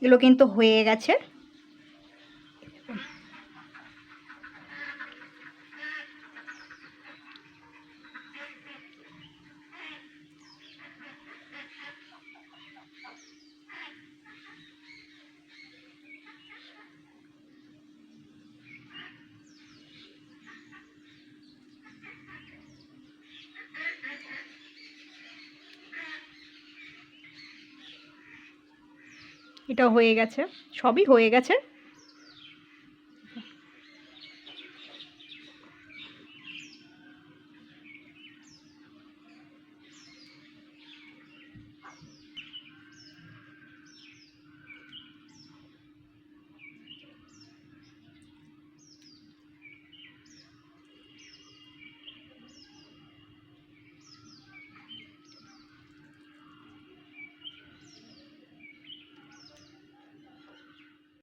এগুলো কিন্তু হয়ে গেছে। এটা হয়ে গেছে, সবই হয়ে গেছে।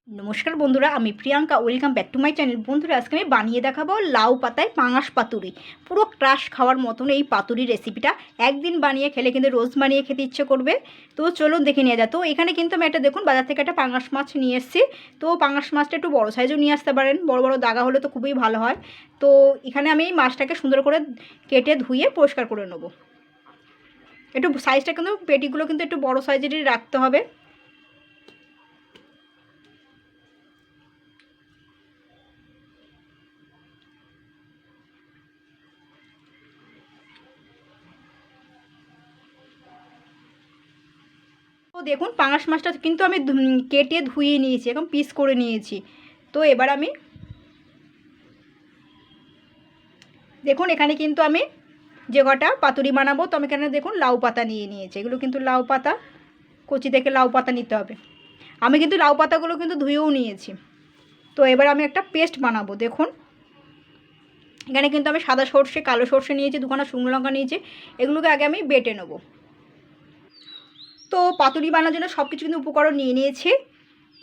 নমস্কার বন্ধুরা, আমি Priyanka, welcome back to my channel. বন্ধুরা, আজকে আমি বানিয়ে দেখাবো লাউ পাতায় পাঙাশ পাতুরি। পুরো ক্রাশ খাওয়ার মতন এই পাতুরি রেসিপিটা। একদিন বানিয়ে খেলে কিন্তু রোজ বানিয়ে খেতে ইচ্ছে করবে। তো চলুন দেখে নিয়ে যায়। তো এখানে কিন্তু আমি একটা দেখুন বাজার থেকে একটা পাঙাশ মাছ নিয়ে এসেছি। তো পাঙাশ মাছটা একটু বড়ো সাইজও নিয়ে আসতে পারেন, বড় বড় দাগা হলে তো খুবই ভালো হয়। তো এখানে আমি এই মাছটাকে সুন্দর করে কেটে ধুয়ে পরিষ্কার করে নেবো। একটু সাইজটা কিন্তু পেটিগুলো কিন্তু একটু বড়ো সাইজেরই রাখতে হবে। তো দেখুন পাঙাশ মাছটা কিন্তু আমি কেটে ধুয়ে নিয়েছি, এখন পিস করে নিয়েছি। তো এবার আমি দেখুন এখানে কিন্তু আমি যে কটা পাতুরি বানাবো, তো আমি এখানে দেখুন লাউ পাতা নিয়ে নিয়েছি। এগুলো কিন্তু লাউ পাতা, কচি থেকে লাউ পাতা নিতে হবে। আমি কিন্তু লাউ পাতাগুলো কিন্তু ধুয়েও নিয়েছি। তো এবার আমি একটা পেস্ট বানাবো। দেখুন এখানে কিন্তু আমি সাদা সর্ষে, কালো সর্ষে নিয়েছি, দুখানা শুকনো লঙ্কা নিয়েছি। এগুলোকে আগে আমি বেটে নেবো। তো পাতুরি বানানোর জন্য সব কিছু কিন্তু উপকরণ নিয়ে নিয়েছি।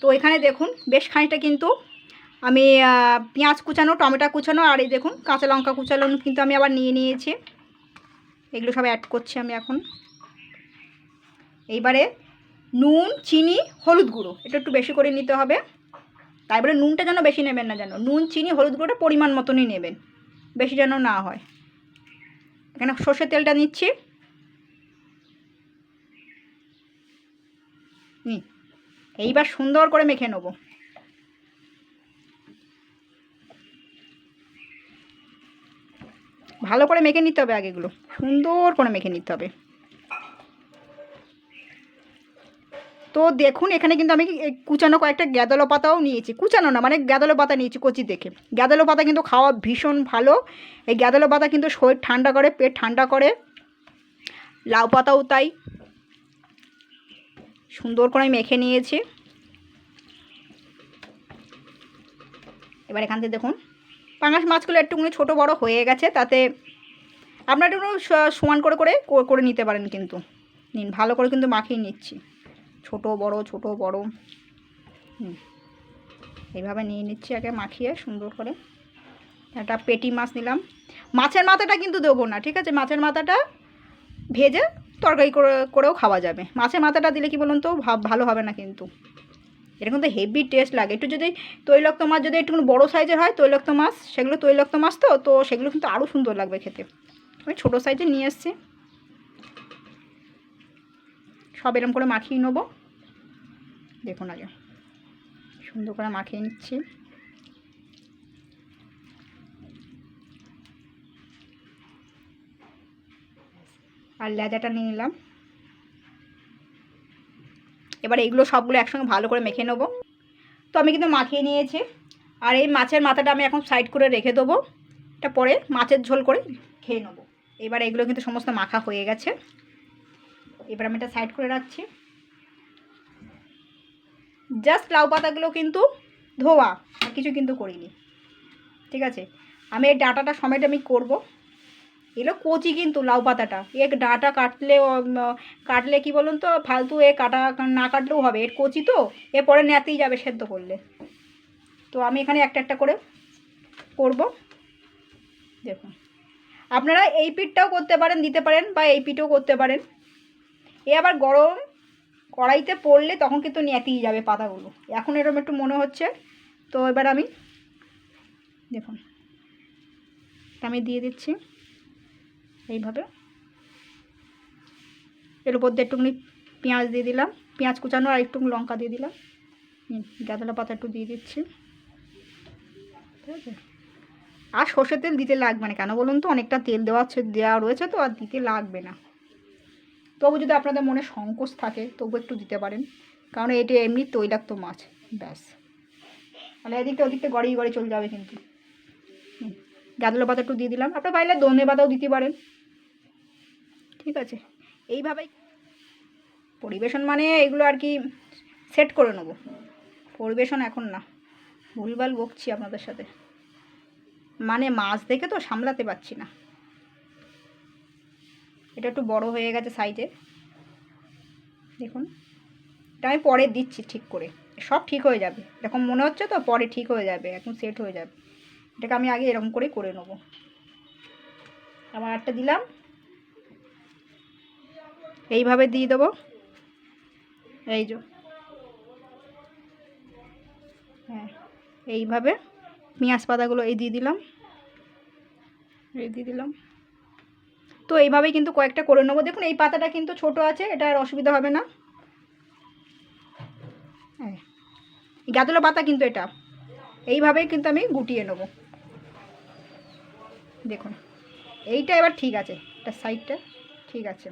তো এখানে দেখুন বেশ খানিকটা কিন্তু আমি পেঁয়াজ কুচানো, টমেটো কুচানো, আর এই দেখুন কাঁচা লঙ্কা কুচানো কিন্তু আমি আবার নিয়ে নিয়েছি। এগুলো সব অ্যাড করছি আমি এখন। এইবারে নুন, চিনি, হলুদ গুঁড়ো এটা একটু বেশি করে নিতে হবে। তারপরে নুনটা যেন বেশি নেবেন না, যেন নুন, চিনি, হলুদ গুঁড়োটা পরিমাণ মতনই নেবেন, বেশি যেন না হয়। এখানে সর্ষের তেলটা নিচ্ছি। এইবার সুন্দর করে মেখে নেবো। ভালো করে মেখে নিতে হবে, আগেগুলো সুন্দর করে মেখে নিতে হবে। তো দেখুন এখানে কিন্তু আমি কুচানো কয়েকটা গ্যাদলো পাতাও নিয়েছি, কুচানো না মানে গ্যাদলো পাতা নিয়েছি কচি দেখে। গ্যাদলো পাতা কিন্তু খাওয়া ভীষণ ভালো। এই গ্যাদলো পাতা কিন্তু শরীর ঠান্ডা করে, পেট ঠান্ডা করে। লাউ পাতাও তাই। সুন্দর করে মেখে নিয়েছি। এবার এখান থেকে দেখুন পাঙাশ মাছগুলো একটুখানি ছোটো বড়ো হয়ে গেছে, তাতে আপনারা একটু সমান করে করে করে নিতে পারেন। কিন্তু নিন, ভালো করে কিন্তু মাখিয়ে নিচ্ছি, ছোট বড় ছোট বড়। এইভাবে নিয়ে নিচ্ছি আগে মাখিয়ে সুন্দর করে। একটা পেটি মাছ নিলাম। মাছের মাথাটা কিন্তু দেবো না, ঠিক আছে? মাছের মাথাটা ভেজে তরকারি করেও খাওয়া যাবে। মাছের মাথাটা দিলে কি বলুন তো ভালো হবে না কিন্তু। এটা কিন্তু হেভি টেস্ট লাগে। একটু যদি তৈলাক্ত মাছ যদি একটু বড়ো সাইজের হয়, তৈলাক্ত মাছ, সেগুলো তৈলাক্ত মাছ তো সেগুলো কিন্তু আরও সুন্দর লাগবে খেতে। আমি ছোটো সাইজে নিয়ে এসেছি। সব এরকম করে মাখিয়ে নেবো। দেখুন আগে সুন্দর করে মাখিয়ে নিচ্ছি। আর লেজাটা নিয়ে নিলাম। এবার এইগুলো সবগুলো একসঙ্গে ভালো করে মেখে নেবো। তো আমি কিন্তু মাখিয়ে নিয়েছি। আর এই মাছের মাথাটা আমি এখন সাইড করে রেখে দেবো, এটা পরে মাছের ঝোল করে খেয়ে নেবো। এবার এগুলো কিন্তু সমস্ত মাখা হয়ে গেছে। এবার আমি এটা সাইড করে রাখছি। জাস্ট লাউ পাতাগুলো কিন্তু ধোয়া, আর কিছু কিন্তু করিনি, ঠিক আছে? আমি এই ডাঁটাটা সমেত আমি করবো। এগুলো কচি কিন্তু লাউ পাতাটা, এক ডাঁটা কাটলে কি বলুন তো ফালতু কাটা না কাটলেও হবে, এর কচি তো এ পরে নেতেই যাবে সেদ্ধ করলে। তো আমি এখানে একটা একটা করে করব। দেখুন আপনারা এই পিঠটাও করতে পারেন, দিতে পারেন, বা এই পিঠও করতে পারেন। এ আবার গরম কড়াইতে পড়লে তখন কিন্তু নেতিয়ে যাবে পাতাগুলো। এখন এরকম একটু মনে হচ্ছে। তো এবার আমি দেখুন আমি দিয়ে দিচ্ছি এইভাবে। এর উপর দিয়ে একটুখানি পেঁয়াজ দিয়ে দিলাম, পেঁয়াজ কুচানো, আর একটু লঙ্কা দিয়ে দিলাম। গাঁদলা পাতা একটু দিয়ে দিচ্ছি, ঠিক আছে। আর সর্ষের তেল দিতে লাগবে না, কেন বলুন তো, অনেকটা তেল দেওয়া রয়েছে তো, আর দিতে লাগবে না। তবু যদি আপনাদের মনে সংকোচ থাকে তবু একটু দিতে পারেন, কারণ এটা এমনি তৈলাক্ত মাছ। ব্যাস, তাহলে এদিকটা ওদিকটা গড়িয়ে গড়িয়ে চলে যাবে কিন্তু। গাঁদলা পাতা একটু দিয়ে দিলাম, আপনার বাইরে ধনে পাতাও দিতে পারেন, ঠিক আছে। এইভাবেই পরিবেশন মানে এগুলো আর কি সেট করে নেব, পরিবেশন এখন না। ভুলভাল বকছি আপনাদের সাথে, মানে মাছ দেখে তো সামলাতে পারছি না। এটা একটু বড় হয়ে গেছে সাইজে, দেখুন। এটা আমি পরে দিচ্ছি ঠিক করে, সব ঠিক হয়ে যাবে। এরকম মনে হচ্ছে তো, পরে ঠিক হয়ে যাবে, এখন সেট হয়ে যাবে। এটাকে আমি আগে এরকম করেই করে নেব। আবার একটা দিলাম, এইভাবে দিয়ে দেবো। এই যে হ্যাঁ, এইভাবে পেঁয়াজ পাতাগুলো এই দিয়ে দিলাম, তো এইভাবেই কিন্তু কয়েকটা করে নেবো। দেখুন এই পাতাটা কিন্তু ছোট আছে, এটা আর অসুবিধা হবে না। হ্যাঁ, গাঁদলা পাতা কিন্তু এটা এইভাবেই কিন্তু আমি গুটিয়ে নেব। দেখুন এইটা এবার ঠিক আছে, এটা সাইডটা ঠিক আছে।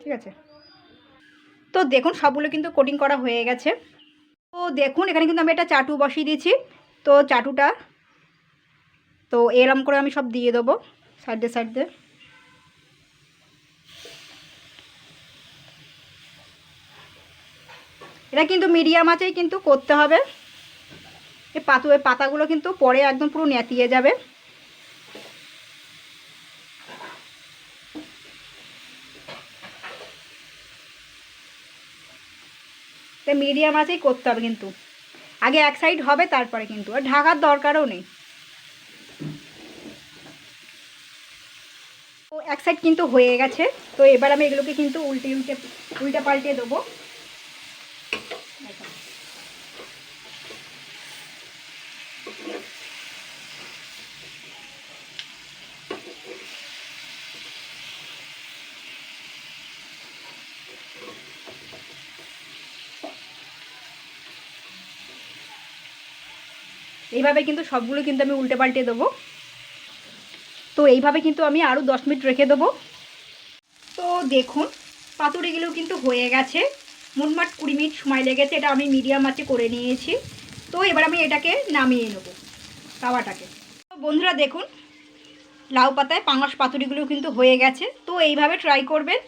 ঠিক আছে, তো দেখুন সবগুলো কিন্তু কোটিং করা হয়ে গেছে। তো দেখুন এখানে কিন্তু আমি একটা চাটু বসিয়ে দিয়েছি। তো চাটুটা তো এরম করে আমি সব দিয়ে দেবো সাইডে সাইডে। এটা কিন্তু মিডিয়াম আঁচেই কিন্তু করতে হবে। এই পাতাগুলো কিন্তু পরে একদম পুরো নেতিয়ে যাবে। তাই মিডিয়াম আঁচেই করতে হবে কিন্তু, আগে এক সাইড হবে তারপরে কিন্তু, আর ঢাকার দরকারও নেই। তো এক সাইড কিন্তু হয়ে গেছে। তো এবার আমি এগুলোকে কিন্তু উল্টে পাল্টে দেবো। এইভাবে কিন্তু সবগুলো কিন্তু আমি উল্টে পাল্টে দেবো। তো এইভাবে কিন্তু আমি আরও 10 মিনিট রেখে দেবো। তো দেখুন পাতুরিগুলো কিন্তু হয়ে গেছে, মোটমাট 20 মিনিট সময় লেগেছে। এটা আমি মিডিয়াম আঁচে করে নিয়েছি। তো এবার আমি এটাকে নামিয়ে নেব তাওয়াটাকে। তো বন্ধুরা দেখুন লাউ পাতায় পাঙাশ পাতুরিগুলো কিন্তু হয়ে গেছে। তো এইভাবে ট্রাই করবেন,